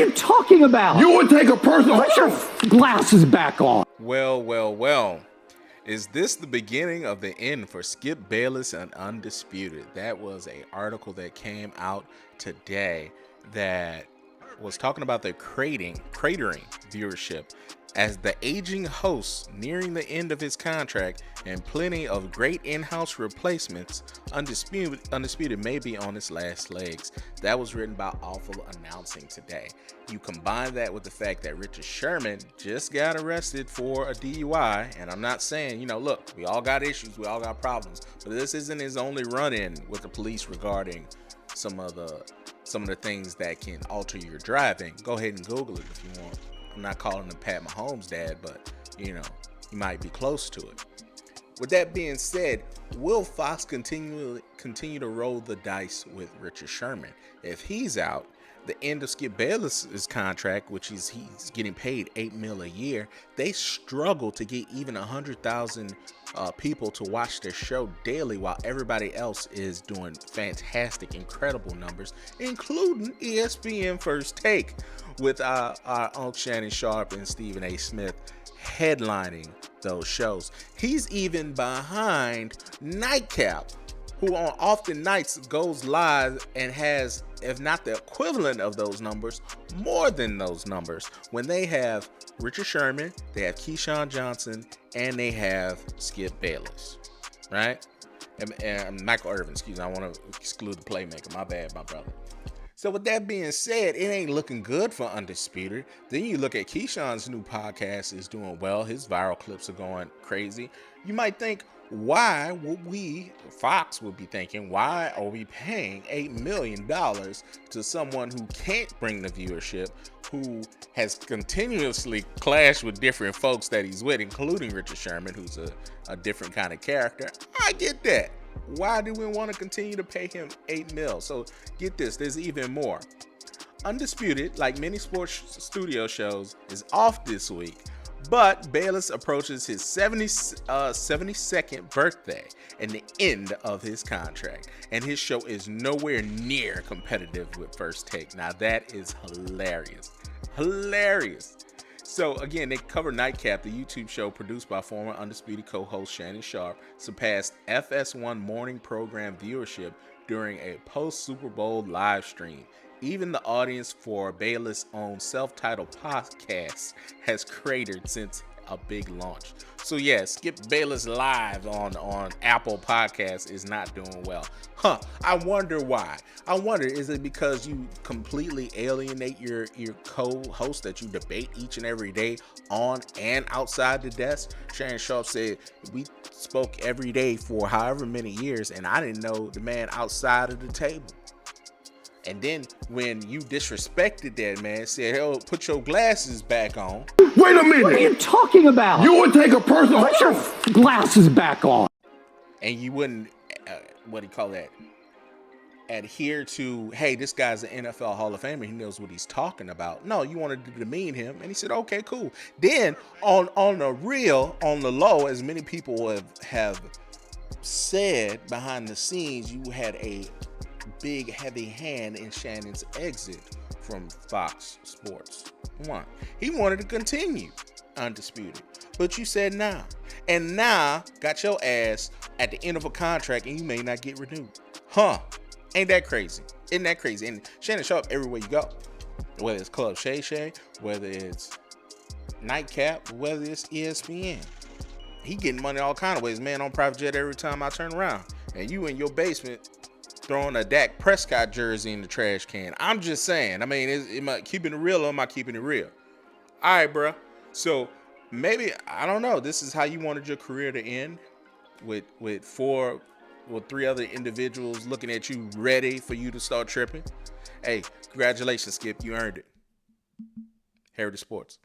you talking about? You would take a person. Put your glasses back on. Well. Is this the beginning of the end for Skip Bayless and Undisputed? That was an article that came out today that was talking about the cratering viewership as the aging host nearing the end of his contract and plenty of great in-house replacements. Undisputed may be on its last legs. That was written by Awful Announcing today. You combine that with the fact that Richard Sherman just got arrested for a DUI, and I'm not saying, look, we all got issues, we all got problems, but this isn't his only run-in with the police regarding some of the things that can alter your driving. Go ahead and Google it if you want. I'm not calling him Pat Mahomes' dad, but you might be close to it. With that being said, will Fox continue to roll the dice with Richard Sherman? If he's out, the end of Skip Bayless's contract, which he's getting paid $8 million a year, they struggle to get even 100,000 people to watch their show daily, while everybody else is doing fantastic, incredible numbers, including ESPN First Take, with our Unc Shannon Sharpe and Stephen A. Smith headlining those shows. He's even behind Nightcap, who on often nights goes live and has, if not the equivalent of those numbers, more than those numbers, when they have Richard Sherman, they have Keyshawn Johnson, and they have Skip Bayless, right? And Michael Irvin, excuse me, I want to exclude the playmaker. My bad, my brother. So with that being said, it ain't looking good for Undisputed. Then you look at Keyshawn's new podcast is doing well. His viral clips are going crazy. You might think, why would Fox would be thinking, why are we paying $8 million to someone who can't bring the viewership, who has continuously clashed with different folks that he's with, including Richard Sherman, who's a different kind of character? I get that. Why do we want to continue to pay him $8 million? So get this, there's even more. Undisputed, like many sports studio shows, is off this week, but Bayless approaches his 72nd birthday and the end of his contract, and his show is nowhere near competitive with First Take. Now that is hilarious. So again, they cover Nightcap, the YouTube show produced by former Undisputed co-host Shannon Sharpe, surpassed FS1 morning program viewership during a post-Super Bowl live stream. Even the audience for Bayless' own self-titled podcast has cratered since a big launch. So yeah, Skip Bayless live on Apple Podcasts is not doing well. I wonder why. I wonder, is it because you completely alienate your co-host that you debate each and every day on and outside the desk? Shannon Sharpe said, we spoke every day for however many years, and I didn't know the man outside of the table. And then when you disrespected that man, said, "Hell, put your glasses back on." Wait a minute. What are you talking about? You would take a person. Put your glasses back on. And you wouldn't, adhere to, hey, this guy's an NFL Hall of Famer. He knows what he's talking about. No, you wanted to demean him. And he said, okay, cool. Then on the low, as many people have said behind the scenes, you had a big heavy hand in Shannon's exit from Fox Sports 1. He wanted to continue Undisputed, but you said nah, and now got your ass at the end of a contract and you may not get renewed. Ain't that crazy? Isn't that crazy? And Shannon Sharpe everywhere you go, whether it's Club Shay, whether it's Nightcap, whether it's ESPN, he getting money all kind of ways. Man on private jet every time I turn around, and you in your basement throwing a Dak Prescott jersey in the trash can. I'm just saying. I mean, am I keeping it real or am I keeping it real? All right, bro. So maybe, I don't know, this is how you wanted your career to end, with three other individuals looking at you ready for you to start tripping. Hey, congratulations, Skip. You earned it. Heritage Sports.